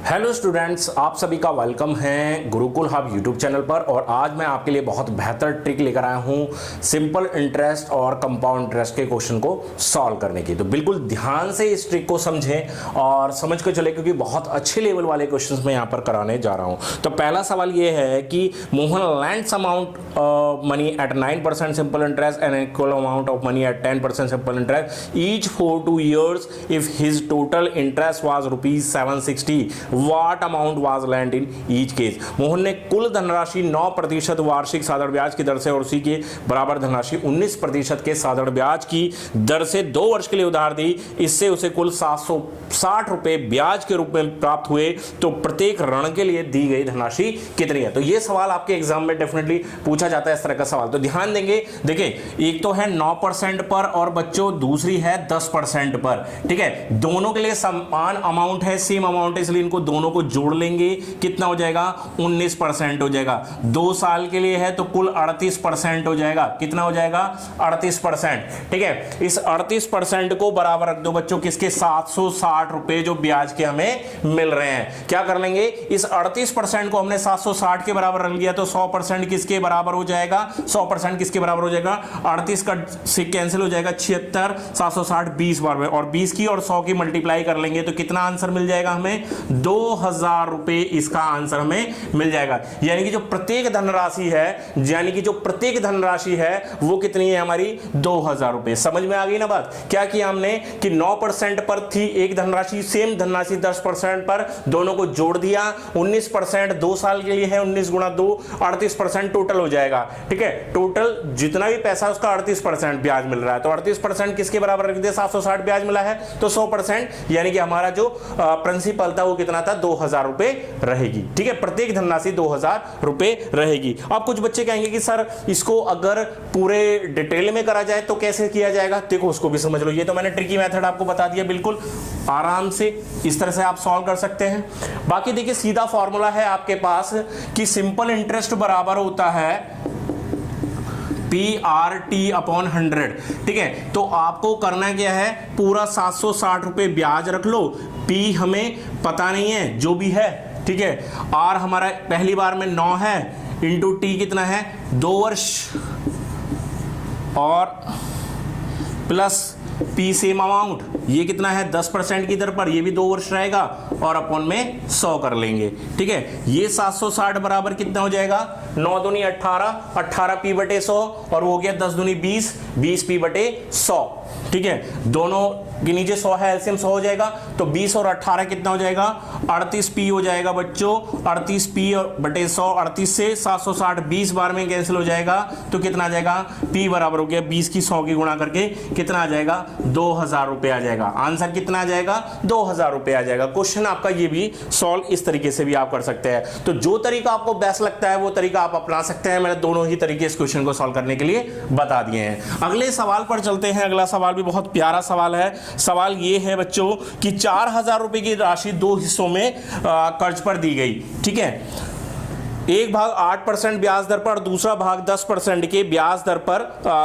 Hello students, आप सभी का वेलकम है गुरुकुल हब यूट्यूब चैनल पर। और आज मैं आपके लिए बहुत बेहतर ट्रिक लेकर आया हूं सिंपल इंटरेस्ट और कंपाउंड इंटरेस्ट के क्वेश्चन को सॉल्व करने की। तो बिल्कुल ध्यान से इस ट्रिक को समझें और समझ कर चले, क्योंकि बहुत अच्छे लेवल वाले क्वेश्चंस मैं यहाँ पर कराने जा रहा हूँ। तो पहला सवाल ये है कि Mohan lands amount money at 9% simple interest and equal amount of money at 10% simple interest each for 2 years if his total interest was ₹760 what amount was lent in each case। Mohan ने कुल धनराशि 9% वार्षिक साधारण ब्याज की दर से और उसी के बराबर धनराशि 19% के साधारण ब्याज की दर से 2 वर्ष के लिए उधार दी। इससे उसे कुल ₹760 ब्याज के रूप में प्राप्त हुए। तो प्रत्येक ऋण के लिए दी गई धनराशि कितनी है? तो यह सवाल आपके एग्जाम में डेफिनेटली पूछा जाता है, इस तरह का सवाल। तो ध्यान देंगे, देखिए एक तो है 9% पर और बच्चों दूसरी है 10% पर। ठीक है, दोनों के लिए समान अमाउंट है, सेम अमाउंट है, इसलिए इनको दोनों को जोड़ लेंगे। कितना हो जाएगा? 19% हो जाएगा। 2 साल के लिए है तो कुल 38% हो जाएगा। कितना हो जाएगा? 38%। ठीक है, इस 38% को बराबर रख दो बच्चों किसके? ₹760 जो ब्याज के हमें मिल रहे हैं। क्या कर लेंगे? इस 38% को हमने 760 के बराबर रख लिया तो 100% किसके बराबर हो जाएगा? 100% किसके बराबर हो जाएगा? 38 का से कैंसिल हो जाएगा, 76, 760 20 बार में, और 20 की और 100 की मल्टीप्लाई कर लेंगे तो कितना आंसर मिल जाएगा हमें? ₹2000 इसका आंसर हमें मिल जाएगा। यानी कि जो प्रत्येक धनराशि है वो कितनी है हमारी? ₹2000। समझ में आ गई ना बात? क्या किया हमने कि 9% पर थी एक धनराशि, सेम धनराशि 10% पर, दोनों को जोड़ दिया। 19% 2 साल के लिए है, 19 गुणा 2 38% टोटल हो जाएगा। ठीक है, टोटल जितना भी पैसा उसका 38% ब्याज मिल रहा है। तो 38% किसके बराबर रख दिया? 760 ब्याज मिला है तो 100%, यानी कि हमारा जो प्रिंसिपल था वो कितना था? ₹2000 रहेगी। ठीक है, प्रत्येक धनराशि ₹2000 रहेगी। अब कुछ बच्चे कहेंगे कि सर इसको अगर पूरे डिटेल में करा जाए तो कैसे किया जाएगा? देखो उसको भी समझ लो। ये तो मैंने ट्रिकी मेथड आपको बता दिया, बिल्कुल आराम से इस तरह से आप सॉल्व कर सकते हैं। बाकी देखिए सीधा फॉर्मूला है आपके पास कि सिंपल इंटरेस्ट बराबर होता है PRT/100। ठीक है, तो आपको करना क्या है? पूरा ₹760 ब्याज रख लो। P हमें पता नहीं है, जो भी है। ठीक है, R हमारा पहली बार में 9 है, इंटू T कितना है? 2 वर्ष, और प्लस P सेम अमाउंट, ये कितना है? 10% की दर पर, ये भी 2 वर्ष रहेगा, और अपॉन में 100 कर लेंगे। ठीक है, ये 760 बराबर कितना हो जाएगा? 9 दूनी 18, 18P/100, और वो हो गया 10 दूनी 20, 20P/100। ठीक है, दोनों के नीचे 100 है, एलसीएम 100 हो जाएगा। तो 20 और 18 कितना हो जाएगा? 38P हो जाएगा बच्चों। 38P/100, 38 से 760 20 बार में कैंसिल हो जाएगा तो कितना आ जाएगा? P बराबर हो गया 20 की 100 की गुणा करके कितना आ जाएगा? ₹2000 आ जाएगा। आंसर कितना आ जाएगा? ₹2000 आ जाएगा। क्वेश्चन आपका ये भी सॉल्व इस तरीके से भी आप कर सकते हैं। तो जो तरीका आपको बेस्ट लगता है वो तरीका आप अपना सकते हैं। मैंने दोनों ही तरीके इस क्वेश्चन को सॉल्व करने के लिए बता दिए हैं। अगले सवाल पर चलते हैं। अगला सवाल भी बहुत प्यारा सवाल है। सवाल ये है बच्चों कि ₹4000 की राशि 2 हिस्सों में कर्ज पर दी गई। ठीक है, एक भाग 8% ब्याज दर पर, दूसरा भाग 10% के ब्याज दर पर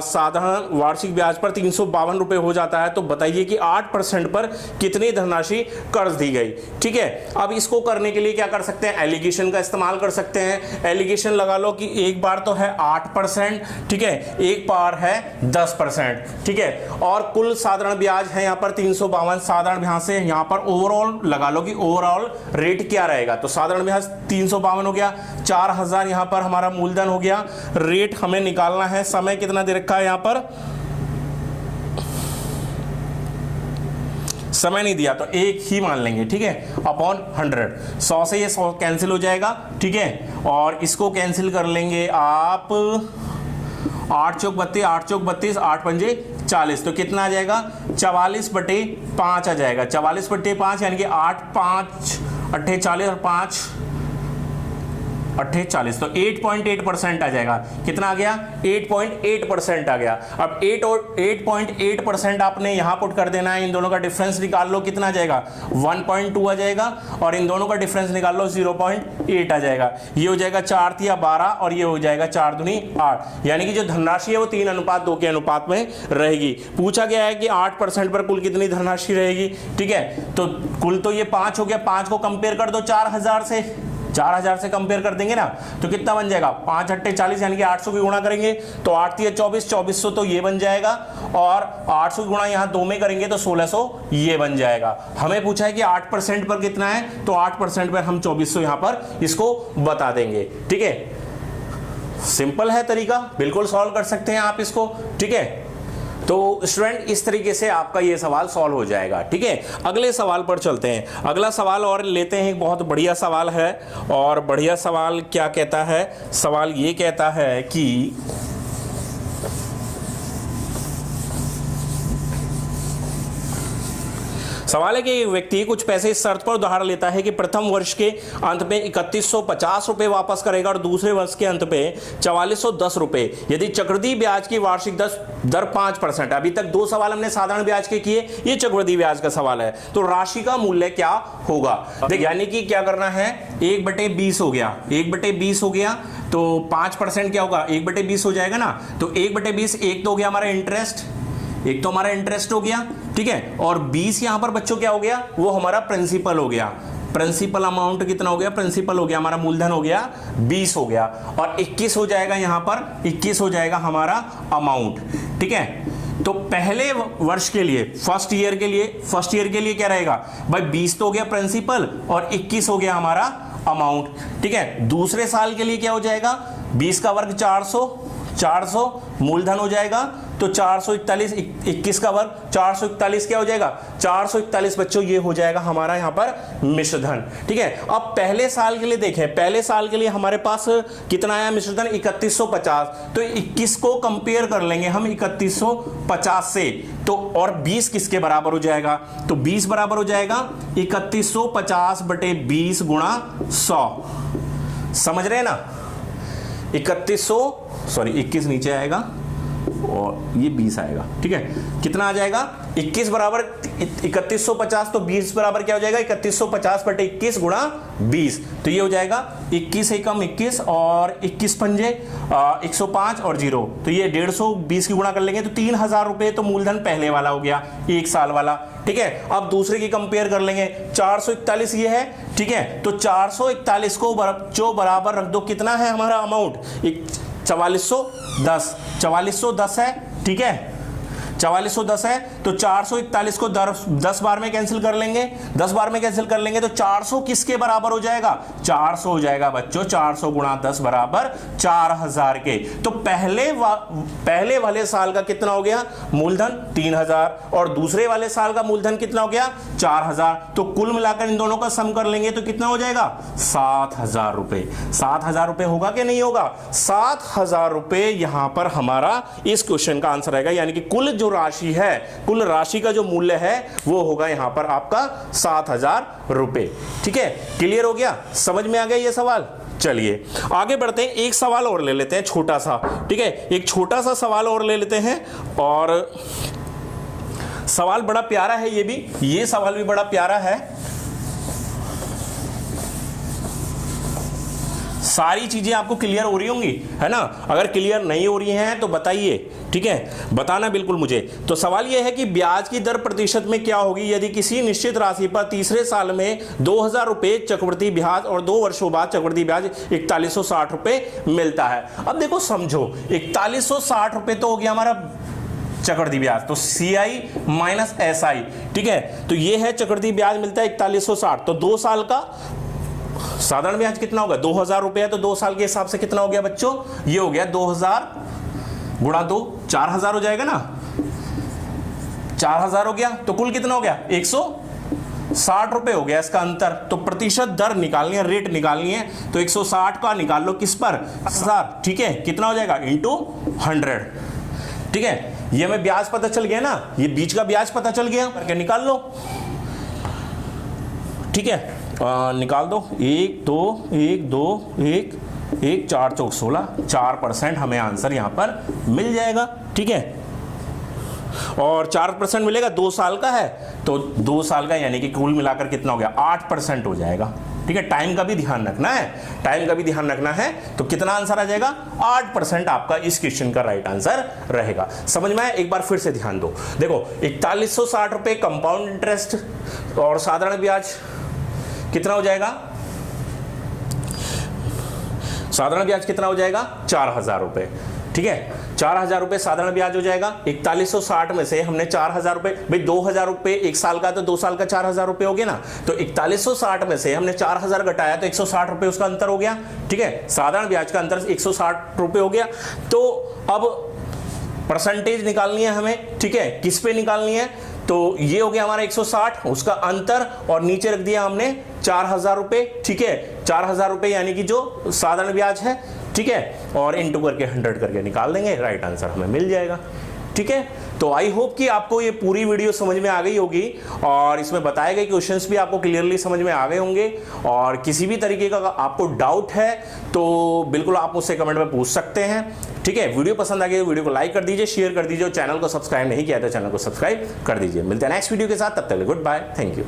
साधारण वार्षिक ब्याज पर ₹352 हो जाता है। तो बताइए कि 8% पर कितनी धनराशि कर्ज दी गई। ठीक है, अब इसको करने के लिए क्या कर सकते हैं? एलिगेशन का इस्तेमाल कर सकते हैं। एलिगेशन लगा लो कि एक बार तो है 8%, ठीक है, एक बार है 10%। ठीक है, और कुल साधारण ब्याज है यहाँ पर 352। साधारण ब्याज से यहाँ पर ओवरऑल लगा लो कि ओवरऑल रेट क्या रहेगा। तो साधारण ब्याज 352 हो गया, 4000 यहां पर हमारा मूलधन हो गया। रेट हमें निकालना है, समय कितना दे रखा है यहां पर? समय नहीं दिया तो 1 ही मान लेंगे। ठीक है, अपॉन 100। 100 से ये 100 कैंसिल हो जाएगा। ठीक है, और इसको कैंसिल कर लेंगे आप। 8 चौक 32, 8 चौक 32, 8 पंजे 40, तो कितना आ जाएगा? 44/5 आ जाएगा। 44/5 यानी कि 8 5 8 40 और 5 48, तो 8.8% आ जाएगा। कितना आ गया? 8.8% आ गया। अब 8 और 8.8% आपने यहां पुट कर देना है। इन दोनों का डिफरेंस निकाल लो, कितना आ जाएगा? 1.2 आ जाएगा, और इन दोनों का डिफरेंस निकाल लो, 0.8 आ जाएगा। ये हो जाएगा 4 तिया 12 और ये हो जाएगा 4 दूनी 8, यानी कि जो धनराशि है वो 3:2 के अनुपात में रहेगी। पूछा गया है कि 8% पर कुल कितनी धनराशि रहेगी, ठीक है। तो कुल तो ये 5 हो गया, 5 को कंपेयर कर दो 4000 से, 4000 से कंपेयर कर देंगे ना, तो कितना बन जाएगा? 5 8 40, यानी कि 800 की गुणा करेंगे तो 8 तिया 24, 2400 तो ये बन जाएगा, और 800 की गुणा यहाँ 2 में करेंगे तो 1600 ये बन जाएगा। हमें पूछा है कि 8% पर कितना है, तो 8% पर हम 2400 यहाँ पर इसको बता देंगे, ठीक है। सिंपल है तरीका, बिल्कुल सॉल्व कर सकते हैं आप इसको, ठीक है। तो स्टूडेंट इस तरीके से आपका ये सवाल सॉल्व हो जाएगा, ठीक है। अगले सवाल पर चलते हैं। अगला सवाल और लेते हैं, एक बहुत बढ़िया सवाल है, और बढ़िया सवाल क्या कहता है? सवाल ये कहता है कि सवाल है कि एक व्यक्ति कुछ पैसे इस शर्त पर उधार लेता है कि प्रथम वर्ष के अंत में 3150 रुपए वापस करेगा और दूसरे वर्ष के अंत में 4410 रुपए, यदि चक्रवृद्धि ब्याज की वार्षिक दर 5%। अभी तक 2 सवाल हमने साधारण ब्याज के किए, ये चक्रवृद्धि ब्याज का सवाल है। तो राशि का मूल्य क्या होगा? देख, यानी कि क्या करना है, 1/20 हो गया, 1/20 हो गया, तो 5% क्या होगा? 1/20 हो जाएगा ना। तो 1/20, एक तो हो गया हमारा इंटरेस्ट, एक तो हमारा इंटरेस्ट हो गया, ठीक है, और 20 यहां पर बच्चों क्या हो गया? वो हमारा प्रिंसिपल हो गया। प्रिंसिपल अमाउंट कितना हो गया? प्रिंसिपल हो गया, हमारा मूलधन हो गया 20 हो गया, और 21 हो जाएगा यहां पर, 21 हो जाएगा हमारा अमाउंट, ठीक है। तो पहले वर्ष के लिए, फर्स्ट ईयर के लिए क्या रहेगा भाई? 20 तो हो गया प्रिंसिपल और 21 हो गया हमारा अमाउंट, ठीक है। दूसरे साल के लिए क्या हो जाएगा? 20 का वर्ग 400 मूलधन हो जाएगा, तो 441, 21 का वर्ग 441 क्या हो जाएगा? 441 बच्चों ये हो जाएगा हमारा यहाँ पर मिश्रधन, ठीक है। अब पहले साल के लिए देखें, पहले साल के लिए हमारे पास कितना आया मिश्रधन? 3150। तो 21 को कंपेयर कर लेंगे हम 3150 से, तो और 20 किसके बराबर हो जाएगा? तो 20 बराबर हो जाएगा 3150 बटे 20 गुणा 100। समझ रहे हैं ना? 21 नीचे आएगा और ये 20 आएगा, ठीक है। कितना आ जाएगा? 21 बराबर 3150, तो 20 बराबर क्या हो जाएगा? 3150 बटे 21 गुणा 20, तो ये हो जाएगा 21 एकम 21 और 21 पंजे 105 और 0, तो ये 150, 20 की गुणा कर लेंगे तो 3000 रुपए तो मूलधन पहले वाला हो गया, 1 साल वाला, ठीक है। अब दूसरे की कंपेयर कर लेंगे, 441 ये है, ठीक है। तो 441 को जो बराबर रख दो, कितना है हमारा अमाउंट? 4410 है, ठीक है। 4410 है, तो 441 को 10 बार में कैंसिल कर लेंगे, 10 बार में कैंसिल कर लेंगे तो 400 किसके बराबर हो जाएगा? 400 हो जाएगा बच्चों, 400 गुणा 10 बराबर 4000 के। तो पहले वाले साल का कितना हो गया मूलधन? 3000, और दूसरे वाले साल का मूलधन कितना हो गया? 4000। तो कुल मिलाकर इन दोनों का सम कर लेंगे तो कितना हो जाएगा? 7000 रुपए। 7000 रुपए होगा कि नहीं होगा? 7000 रुपए यहां पर हमारा इस क्वेश्चन का आंसर आएगा, यानी कि कुल जो राशि है, कुल राशि का जो मूल्य है वो होगा यहां पर आपका 7000 रुपए, ठीक है। क्लियर हो गया? समझ में आ गया ये सवाल? चलिए आगे बढ़ते हैं, एक सवाल और ले लेते हैं छोटा सा, ठीक है। एक छोटा सा सवाल और ले लेते हैं, और सवाल बड़ा प्यारा है, ये सवाल भी बड़ा प्यारा है। सारी चीजें आपको क्लियर हो रही होंगी, है ना? अगर क्लियर नहीं हो रही हैं तो बताइए, ठीक है, बताना बिल्कुल मुझे। तो सवाल यह है कि ब्याज की दर प्रतिशत में क्या होगी यदि किसी निश्चित राशि पर तीसरे साल में 2000 रुपए चक्रवृद्धि ब्याज और 2 वर्षों बाद चक्रवृद्धि ब्याज 4160 रुपए मिलता है। अब देखो समझो, 4160 रुपए तो हो गया हमारा चक्रवृद्धि ब्याज, तो CI माइनस SI, ठीक है। तो ये है चक्रवृद्धि ब्याज मिलता है 4160, तो 2 साल का साधारण ब्याज कितना होगा? 2000 रुपए, तो 2 साल के हिसाब से कितना हो गया बच्चों? ये हो गया 2000 गुणा 2, 4000 हो जाएगा ना। 4000 हो गया, तो कुल कितना हो गया? 160 रुपए हो गया इसका अंतर। तो प्रतिशत दर निकालनी है, रेट निकालनी है, तो 160 का निकाल लो किस पर? 1000, ठीक है। कितना हो जाएगा? इंटू 100, ठीक है। ये हमें ब्याज पता चल गया ना, ये बीच का ब्याज पता चल गया, करके निकाल लो, ठीक है। निकाल दो, 1 2 1 2 1 1 4 चौक 16, 4% हमें आंसर यहां पर मिल जाएगा। ठीक है, और 4% मिलेगा, 2 साल का है तो 2 साल का यानी कि कुल मिलाकर कितना हो गया, 8% हो जाएगा। ठीक है, टाइम का भी ध्यान रखना है, टाइम का भी ध्यान रखना है। तो कितना आंसर आ जाएगा, 8% आपका इस क्वेश्चन का राइट आंसर रहेगा। समझ में आया? एक बार फिर से ध्यान दो। देखो 4160 रुपए कंपाउंड इंटरेस्ट और साधारण ब्याज कितना हो जाएगा, साधारण ब्याज कितना हो जाएगा, 4000 रुपए। ठीक है, 4000 रुपए साधारण ब्याज हो जाएगा। 4160 में से हमने 4000 रुपए, भाई 2000 रुपए 1 साल का, तो 2 साल का 4000 रुपए हो गया ना। तो 4160 में से हमने 4000 घटाया तो 160 रुपए उसका अंतर हो गया। ठीक है, साधारण ब्याज का अंतर 160 रुपए हो गया। तो अब परसेंटेज निकालनी है हमें। ठीक है, किस पे निकालनी है, तो ये हो गया हमारा 160, उसका अंतर, और नीचे रख दिया हमने 4000 रुपए। ठीक है, 4000 रुपए यानी कि जो साधारण ब्याज है। ठीक है, और इनटू करके 100 करके निकाल देंगे, राइट आंसर हमें मिल जाएगा। ठीक है, तो आई होप कि आपको ये पूरी वीडियो समझ में आ गई होगी और इसमें बताए गए क्वेश्चंस भी आपको क्लियरली समझ में आ गए होंगे। और किसी भी तरीके का आपको डाउट है तो बिल्कुल आप मुझसे कमेंट में पूछ सकते हैं। ठीक है, वीडियो पसंद आ गई तो वीडियो को लाइक कर दीजिए, शेयर कर दीजिए, और चैनल को सब्सक्राइब नहीं किया तो चैनल को सब्सक्राइब कर दीजिए। मिलते हैं नेक्स्ट वीडियो के साथ, तब तक गुड बाय, थैंक यू।